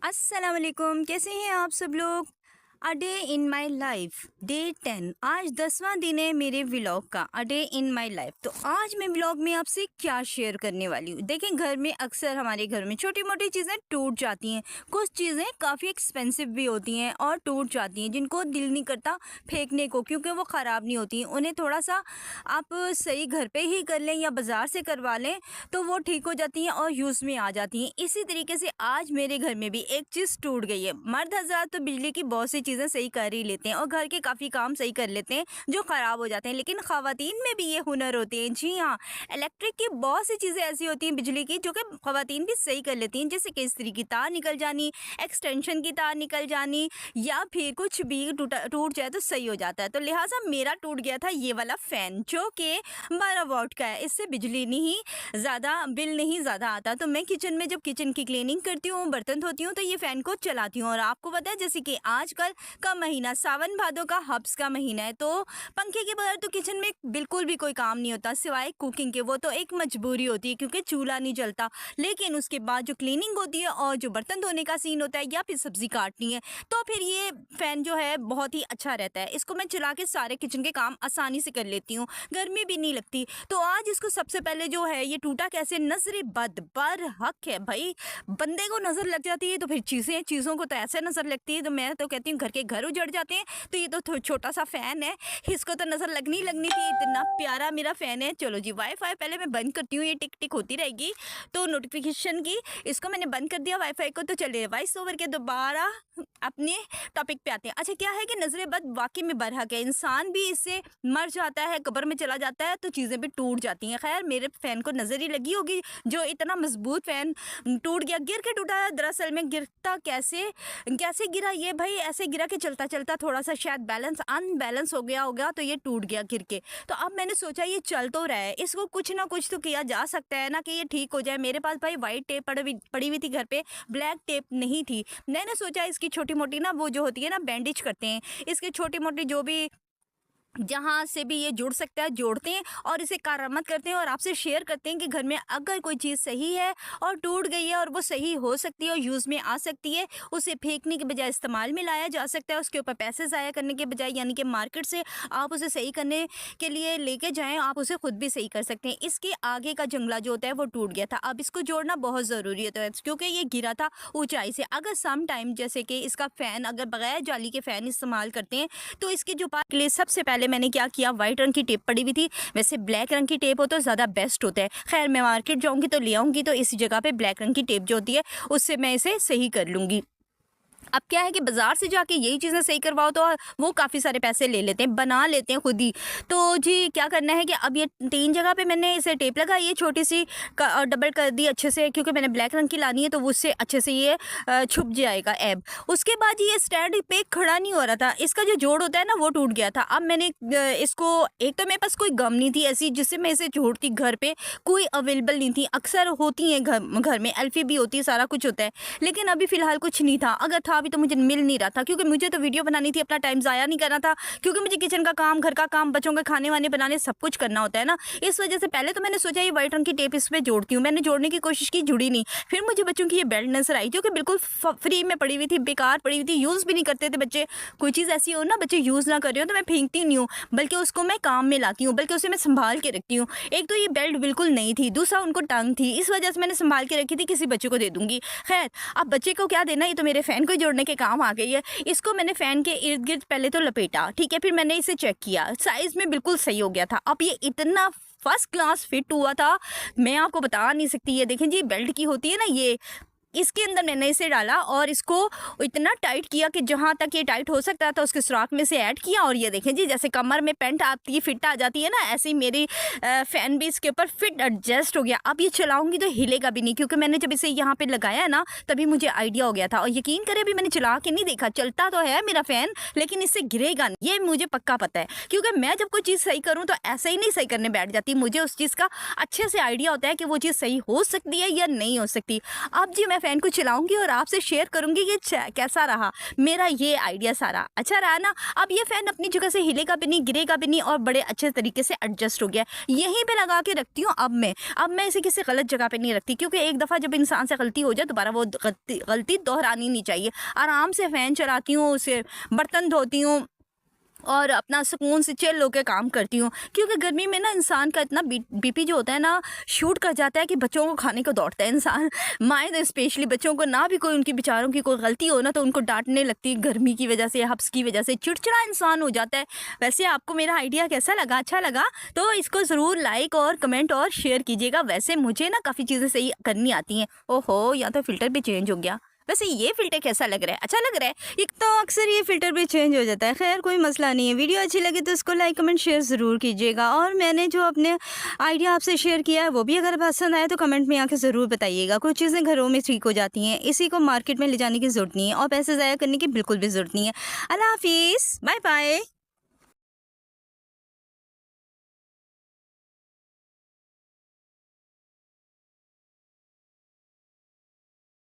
अस्सलाम वालेकुम, कैसे हैं आप सब लोग। A day in my life day 10। आज 10वां दिन है मेरे व्लॉग का, a day in my life. तो आज मैं व्लॉग में आपसे क्या शेयर करने वाली हूँ। देखें, घर में अक्सर हमारे घर में छोटी मोटी चीज़ें टूट जाती हैं। कुछ चीज़ें काफ़ी एक्सपेंसिव भी होती हैं और टूट जाती हैं, जिनको दिल नहीं करता फेंकने को, क्योंकि वो ख़राब नहीं होती हैं। उन्हें थोड़ा सा आप सही घर पे ही कर लें या बाज़ार से करवा लें तो वो ठीक हो जाती हैं और यूज़ में आ जाती हैं। इसी तरीके से आज मेरे घर में भी एक चीज़ टूट गई है। मर्द हज़रात तो बिजली की बहुत सी चीज़ें सही कर ही लेते हैं और घर के काफ़ी काम सही कर लेते हैं जो ख़राब हो जाते हैं, लेकिन ख़वातीन में भी ये हुनर होते हैं। जी हाँ, इलेक्ट्रिक की बहुत सी चीज़ें ऐसी होती हैं बिजली की जो कि ख़वातीन भी सही कर लेती हैं, जैसे कि इस्त्री की तार निकल जानी, एक्सटेंशन की तार निकल जानी, या फिर कुछ भी टूट जाए तो सही हो जाता है। तो लिहाजा मेरा टूट गया था ये वाला फ़ैन जो कि 12 वॉट का है। इससे बिजली नहीं ज़्यादा, बिल नहीं ज़्यादा आता। तो मैं किचन में जब किचन की क्लीनिंग करती हूँ, बर्तन धोती हूँ, तो ये फ़ैन को चलाती हूँ। और आपको पता है, जैसे कि आजकल का महीना सावन भादों का हब्स का महीना है, तो पंखे के बगैर तो किचन में बिल्कुल भी कोई काम नहीं होता सिवाय कुकिंग के। वो तो एक मजबूरी होती है क्योंकि चूल्हा नहीं जलता। लेकिन उसके बाद जो क्लीनिंग होती है और जो बर्तन धोने का सीन होता है या फिर सब्जी काटनी है, तो फिर ये फ़ैन जो है बहुत ही अच्छा रहता है। इसको मैं चला के सारे किचन के काम आसानी से कर लेती हूँ, गर्मी भी नहीं लगती। तो आज इसको सबसे पहले जो है ये टूटा कैसे, नजरे बद बरहक है भाई। बंदे को नज़र लग जाती है तो फिर चीज़ों को तो ऐसे नज़र लगती है। तो मैं तो कहती हूँ घर के घर उजड़ जाते हैं। तो ये तो छोटा सा फ़ैन है, इसको तो नज़र लगनी थी। इतना प्यारा मेरा फ़ैन है। चलो जी, वाईफाई पहले मैं बंद करती हूँ, ये टिक टिक होती रहेगी तो नोटिफिकेशन की। इसको मैंने बंद कर दिया वाईफाई को। तो चलिए वॉइस ओवर के दोबारा अपने टॉपिक पे आते हैं। अच्छा, क्या है कि नज़रे बद वाकई में बरहक है। इंसान भी इससे मर जाता है, कब्र में चला जाता है, तो चीज़ें भी टूट जाती हैं। खैर, मेरे फ़ैन को नज़र ही लगी होगी जो इतना मजबूत फ़ैन टूट गया। गिर के टूटा है। दरअसल में गिरता कैसे कैसे गिरा ये भाई, ऐसे गिरा कि चलता चलता थोड़ा सा शायद बैलेंस अनबैलेंस हो गया होगा, तो ये टूट गया गिर के। तो अब मैंने सोचा ये चल तो रहा है, इसको कुछ ना कुछ तो किया जा सकता है ना कि ये ठीक हो जाए। मेरे पास भाई वाइट टेप पड़ी हुई थी घर पे, ब्लैक टेप नहीं थी। मैंने सोचा इसकी छोटी मोटी ना, वो जो होती है ना बैंडेज करते हैं, इसके छोटी मोटी जो भी जहाँ से भी ये जुड़ सकता है जोड़ते हैं और इसे करामत करते हैं और आपसे शेयर करते हैं कि घर में अगर कोई चीज़ सही है और टूट गई है और वो सही हो सकती है और यूज़ में आ सकती है, उसे फेंकने के बजाय इस्तेमाल में लाया जा सकता है। उसके ऊपर पैसे ज़ाया करने के बजाय, यानी कि मार्केट से आप उसे सही करने के लिए लेके जाएं, आप उसे खुद भी सही कर सकते हैं। इसके आगे का जंगला जो होता है वो टूट गया था, अब इसको जोड़ना बहुत ज़रूरी होता है क्योंकि ये गिरा था ऊंचाई से। अगर सम टाइम जैसे कि इसका फ़ैन अगर बगैर जाली के फ़ैन इस्तेमाल करते हैं तो इसके जो पार्ट के लिए सबसे पहले मैंने क्या किया, वाइट रंग की टेप पड़ी हुई थी, वैसे ब्लैक रंग की टेप हो तो ज़्यादा बेस्ट होता है। खैर, मैं मार्केट जाऊंगी तो ले आऊंगी, तो इसी जगह पे ब्लैक रंग की टेप जो होती है उससे मैं इसे सही कर लूँगी। अब क्या है कि बाज़ार से जाके यही चीज़ें सही करवाओ तो वो काफ़ी सारे पैसे ले लेते हैं, बना लेते हैं खुद ही। तो जी, क्या करना है कि अब ये 3 जगह पे मैंने इसे टेप लगाई है छोटी सी और डबल कर दी अच्छे से, क्योंकि मैंने ब्लैक रंग की लानी है तो वो उससे अच्छे से ये छुप जाएगा ऐब। उसके बाद ये स्टैंड पे खड़ा नहीं हो रहा था, इसका जो जोड़ होता है ना वो टूट गया था। अब मैंने इसको, एक तो मेरे पास कोई गम नहीं थी ऐसी जिससे मैं इसे जोड़ती, घर पे कोई अवेलेबल नहीं थी। अक्सर होती हैं घर में, एल्फी भी होती है, सारा कुछ होता है, लेकिन अभी फ़िलहाल कुछ नहीं था। अगर था भी तो मुझे मिल नहीं रहा था, क्योंकि मुझे तो वीडियो बनानी थी, अपना टाइम ज़ाया नहीं करना था, क्योंकि मुझे किचन का काम, घर का काम, बच्चों के खाने वाने बनाने सब कुछ करना होता है ना। इस वजह से पहले तो मैंने सोचा ये वाइट रंग की टेप इस पे जोड़ती हूँ। मैंने जोड़ने की कोशिश की, जुड़ी नहीं। फिर मुझे बच्चों की ये बेल्ट नजर आई जो कि बिल्कुल फ्री में पड़ी हुई थी, बेकार पड़ी हुई थी, यूज़ भी नहीं करते थे बच्चे। कोई चीज़ ऐसी हो ना बच्चे यूज़ ना कर रहे हो तो मैं फेंकती नहीं हूँ, बल्कि उसको मैं काम में लाती हूँ, बल्कि उसे मैं संभाल के रखती हूँ। एक तो ये बेल्ट बिल्कुल नई थी, दूसरा उनको टंग थी, इस वजह से मैंने संभाल के रखी थी, किसी बच्चे को दे दूंगी। खैर, अब बच्चे को क्या देना, ये तो मेरे फ़ैन को जोड़ने के काम आ गई है। इसको मैंने फ़ैन के इर्द गिर्द पहले तो लपेटा, ठीक है, फिर मैंने इसे चेक किया, साइज़ में बिल्कुल सही हो गया था। अब ये इतना फर्स्ट क्लास फिट हुआ था, मैं आपको बता नहीं सकती। ये देखें जी, बेल्ट की होती है ना ये, इसके अंदर मैंने इसे डाला और इसको इतना टाइट किया कि जहाँ तक ये टाइट हो सकता था उसके सुराख में से ऐड किया। और ये देखें जी, जैसे कमर में पैंट आती है, फिट आ जाती है ना, ऐसे ही मेरी फ़ैन भी इसके ऊपर फिट एडजस्ट हो गया। अब ये चलाऊंगी तो हिलेगा भी नहीं, क्योंकि मैंने जब इसे यहाँ पे लगाया है ना तभी मुझे आइडिया हो गया था। और यकीन करें, अभी मैंने चला के नहीं देखा, चलता तो है मेरा फ़ैन लेकिन इससे गिरेगा नहीं, ये मुझे पक्का पता है। क्योंकि मैं जब कोई चीज़ सही करूँ तो ऐसे ही नहीं सही करने बैठ जाती, मुझे उस चीज़ का अच्छे से आइडिया होता है कि वो चीज़ सही हो सकती है या नहीं हो सकती। अब जी, मैं फ़ैन को चलाऊँगी और आपसे शेयर करूँगी कि कैसा रहा मेरा ये आइडिया सारा। अच्छा रहा ना? अब ये फ़ैन अपनी जगह से हिलेगा भी नहीं, गिरेगा भी नहीं और बड़े अच्छे तरीके से एडजस्ट हो गया। यहीं पे लगा के रखती हूँ अब मैं इसे किसी गलत जगह पे नहीं रखती, क्योंकि एक दफ़ा जब इंसान से गलती हो जाए दोबारा वो गलती दोहरानी नहीं चाहिए। आराम से फ़ैन चलाती हूँ, उसे बर्तन धोती हूँ और अपना सुकून से चिल होके काम करती हूँ, क्योंकि गर्मी में ना इंसान का इतना बीपी जो होता है ना शूट कर जाता है कि बच्चों को खाने को दौड़ता है इंसान। माएँ तो स्पेशली बच्चों को ना भी कोई उनकी बेचारों की कोई गलती हो ना तो उनको डांटने लगती है, गर्मी की वजह से, हब्स की वजह से चिड़चिड़ा इंसान हो जाता है। वैसे आपको मेरा आइडिया कैसा लगा? अच्छा लगा तो इसको ज़रूर लाइक और कमेंट और शेयर कीजिएगा। वैसे मुझे ना काफ़ी चीज़ें सही करनी आती हैं। ओहो, या तो फ़िल्टर भी चेंज हो गया। वैसे ये फ़िल्टर कैसा लग रहा है? अच्छा लग रहा है? एक तो अक्सर ये फ़िल्टर भी चेंज हो जाता है। ख़ैर कोई मसला नहीं है। वीडियो अच्छी लगी तो इसको लाइक, कमेंट, शेयर ज़रूर कीजिएगा और मैंने जो अपने आइडिया आपसे शेयर किया है वो भी अगर पसंद आए तो कमेंट में आके ज़रूर बताइएगा। कुछ चीज़ें घरों में ठीक हो जाती हैं, इसी को मार्केट में ले जाने की ज़रूरत नहीं है और पैसे ज़ाया करने की बिल्कुल भी ज़रूरत नहीं है। अल्लाह हाफ़िज़, बाय बाय।